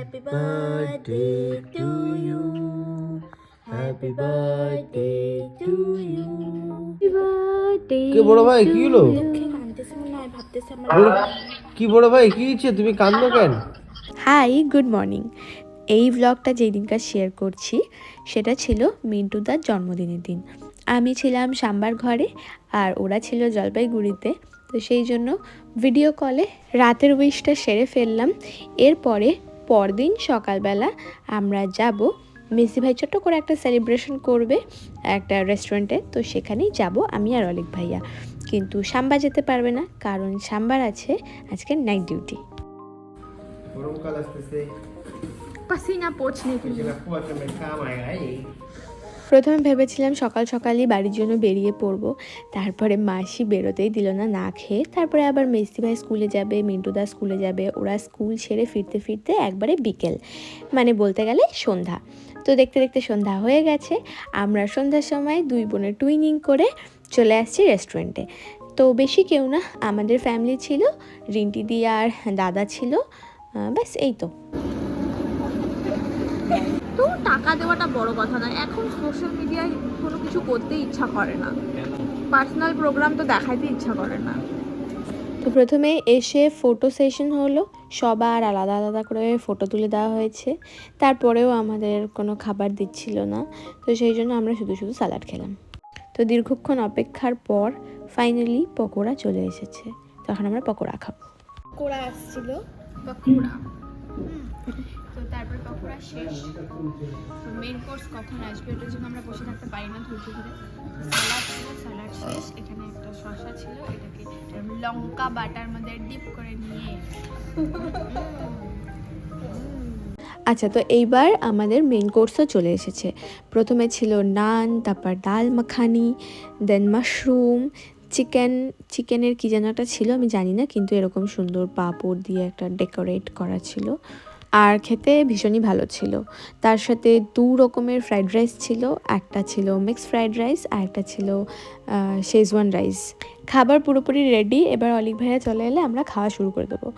Happy birthday to you. Happy birthday to you. Happy birthday. কে বড় ভাই কি হলো? কাঁদতেছে মনে হয়, ভাবতেছে আমার কি বড় ভাই কি হচ্ছে, তুমি কাঁদছো কেন? Hi, good morning. এই ভ্লগটা যেই দিনকার শেয়ার করছি সেটা ছিল মিন্টুদার জন্মদিনের দিন। আমি ছিলাম সাম্বার ঘরে আর ওরা ছিল জলপাইগুড়িতে, তো সেই জন্য ভিডিও কলে রাতের উইশটা সেরে ফেললাম। এরপরে পরদিন সকালবেলা আমরা যাব, মেসি ভাই ছোট্ট করে একটা সেলিব্রেশন করবে একটা রেস্টুরেন্টে, তো সেখানেই যাব আমি আর অলিক ভাইয়া। কিন্তু সাম্বা যেতে পারবে না, কারণ সাম্বার আছে আজকে নাইট ডিউটি। গরমকাল আসতেছে, पसीना पोंछने के लिए। কুয়াশা মে কাম আয়েগা। প্রথমে ভেবেছিলাম সকাল সকালই বাড়ির জন্য বেরিয়ে পড়ব, তারপরে মাসি বেরোতেই দিল না, না খেয়ে। তারপরে আবার মেসি ভাই স্কুলে যাবে, মিন্টুদা স্কুলে যাবে, ওরা স্কুল ছেড়ে ফিরতে ফিরতে একবারে বিকেল, মানে বলতে গেলে সন্ধ্যা। তো দেখতে দেখতে সন্ধ্যা হয়ে গেছে। আমরা সন্ধ্যার সময় দুই বোনের টুইনিং করে চলে আসছি রেস্টুরেন্টে। তো বেশি কেউ না, আমাদের ফ্যামিলি ছিল, রিন্টি দি আর দাদা ছিল, ব্যাস এই তো। তো টাকা দেওয়াটা বড় কথা নয়, এখন সোশ্যাল মিডিয়ায় কোনো কিছু করতে ইচ্ছা করে না, পার্সোনাল প্রোগ্রাম তো দেখাইতে ইচ্ছা করে না। তো প্রথমে এসে ফটো সেশন হলো, সবার আলাদা আলাদা করে ফটো তুলে দেওয়া হয়েছে। তারপরেও আমাদের কোনো খাবার দিচ্ছিল না, তো সেই জন্য আমরা শুধু শুধু স্যালাড খেলাম। তো দীর্ঘক্ষণ অপেক্ষার পর ফাইনালি পকোড়া চলে এসেছে, তখন আমরা পকোড়া খাবো। পকোড়া আসছিল, পকোড়া তো তারপর পকোড়া শেষ। তো মেন কোর্স কখন আসবে এটার জন্য আমরা বসে থাকতে পারি না ধৈর্য ধরে। স্যালাড ছিল, স্যালাড শেষ। এখানে একটা শসা ছিল, এটাকে লঙ্কা বাটার মধ্যে ডিপ করে নিয়ে। আচ্ছা, তো এইবার আমাদের মেন কোর্সও চলে এসেছে। প্রথমে ছিল নান, তারপর ডাল মাখানি, দেন মাশরুম, চিকেনের কী যেন একটা ছিল, আমি জানি না, কিন্তু এরকম সুন্দর পাঁপড় দিয়ে একটা ডেকোরেট করা ছিল, আর খেতে ভীষণই ভালো ছিল। তার সাথে 2 রকমের ফ্রাইড রাইস ছিল, একটা ছিল মিক্সড ফ্রাইড রাইস আর একটা ছিল শেজওয়ান রাইস। খাবার পুরোপুরি রেডি, এবার অলিক ভাইয়া চলে এলে আমরা খাওয়া শুরু করে দেবো।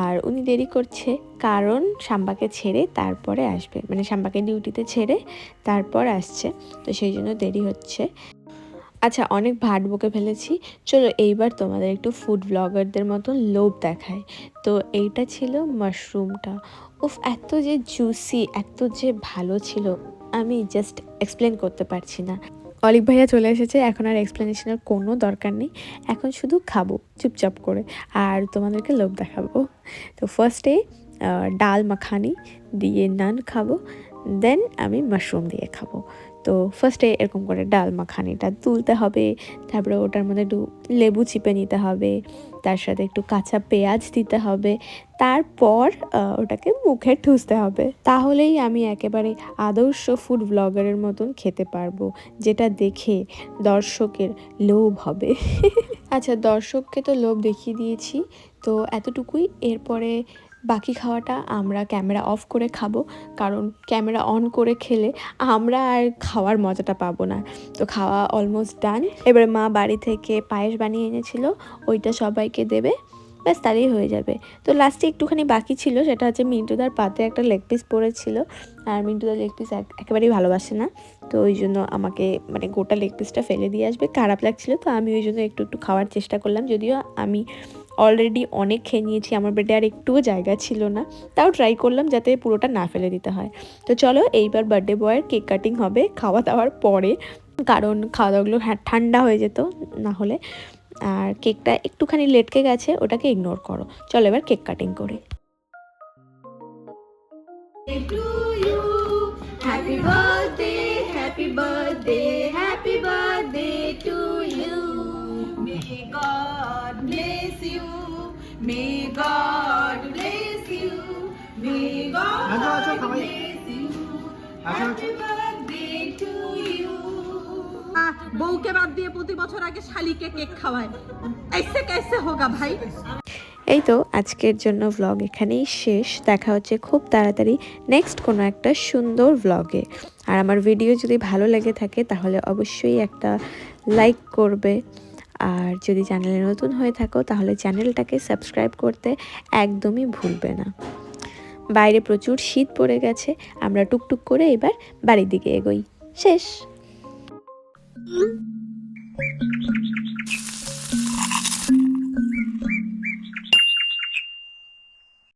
আর উনি দেরি করছে, কারণ সাম্বাকে ছেড়ে তারপরে আসবে, মানে সাম্বাকে ডিউটিতে ছেড়ে তারপর আসছে, তো সেই জন্য দেরি হচ্ছে। আচ্ছা, অনেক ভাট বকে ফেলেছি, চলো এইবার তোমাদের একটু ফুড ব্লগারদের মতো লোভ দেখায়। তো এইটা ছিল মাশরুমটা, উফ এত যে জুসি, এত যে ভালো ছিল, আমি জাস্ট এক্সপ্লেন করতে পারছি না। অলিক ভাইয়া চলে এসেছে, এখন আর এক্সপ্লেনেশনের কোনো দরকার নেই, এখন শুধু খাবো চুপচাপ করে আর তোমাদেরকে লোভ দেখাবো। তো ফার্স্টে ডাল মাখানি দিয়ে নান খাবো, দেন আমি মাশরুম দিয়ে খাবো। তো ফার্স্টে এরকম করে ডাল মাখানিটা তুলতে হবে, তারপরে ওটার মধ্যে একটু লেবু চিপে নিতে হবে, তার সাথে একটু কাঁচা পেঁয়াজ দিতে হবে, তারপর ওটাকে মুখে ঠুসতে হবে। তাহলেই আমি একেবারে আদর্শ ফুড ব্লগারের মতন খেতে পারবো, যেটা দেখে দর্শকের লোভ হবে। আচ্ছা, দর্শককে তো লোভ দেখিয়ে দিয়েছি, তো এতটুকুই। এরপরে বাকি খাওয়াটা আমরা ক্যামেরা অফ করে খাবো, কারণ ক্যামেরা অন করে খেলে আমরা আর খাওয়ার মজাটা পাবো না। তো খাওয়া অলমোস্ট ডান। এবারে মা বাড়ি থেকে পায়েস বানিয়ে এনেছিল, ওইটা সবাইকে দেবে, ব্যাস তাহলেই হয়ে যাবে। তো লাস্টে একটুখানি বাকি ছিল, সেটা হচ্ছে মিন্টুদার পাতে একটা লেগ পিস পড়েছিল, আর মিন্টুদার লেগ পিস একেবারেই ভালোবাসে না, তো ওই জন্য আমাকে মানে গোটা লেগ পিসটা ফেলে দিয়ে আসবে, খারাপ লাগছিল, তো আমি ওই জন্য একটু একটু খাওয়ার চেষ্টা করলাম, যদিও আমি অলরেডি অনেক খেয়ে নিয়েছি, আমার পেটে আর একটুও জায়গা ছিল না, তাও ট্রাই করলাম যাতে পুরোটা না ফেলে দিতে হয়। তো চলো এইবার বার্থডে বয়ের কেক কাটিং হবে খাওয়া দাওয়ার পরে, কারণ খাওয়া দাওয়াগুলো ঠান্ডা হয়ে যেত না হলে। আর কেকটা একটুখানি লেটকে গেছে, ওটাকে ইগনোর করো। চলো এবার কেক কাটিং করি। Happy birthday, happy birthday, happy birthday to you. May God bless you. May God bless you. May God bless you. Happy birthday to you. বউকে বাদ দিয়ে প্রতি বছর আগে শালিকে কেক খাওয়ায়, ऐसे कैसे होगा भाई? এই তো আজকের জন্য ভ্লগ এখানেই শেষ, দেখা হচ্ছে খুব তাড়াতাড়ি নেক্সট কোনো একটা সুন্দর ভ্লগে। আর আমার ভিডিও যদি ভালো লেগে থাকে তাহলে অবশ্যই একটা লাইক করবে, আর যদি চ্যানেলে নতুন হয়ে থাকো তাহলে চ্যানেলটাকে সাবস্ক্রাইব করতে একদমই ভুলবে না। বাইরে প্রচুর শীত পড়ে গেছে, আমরা টুকটুক করে এবার বাড়ির দিকে এগোই। শেষ।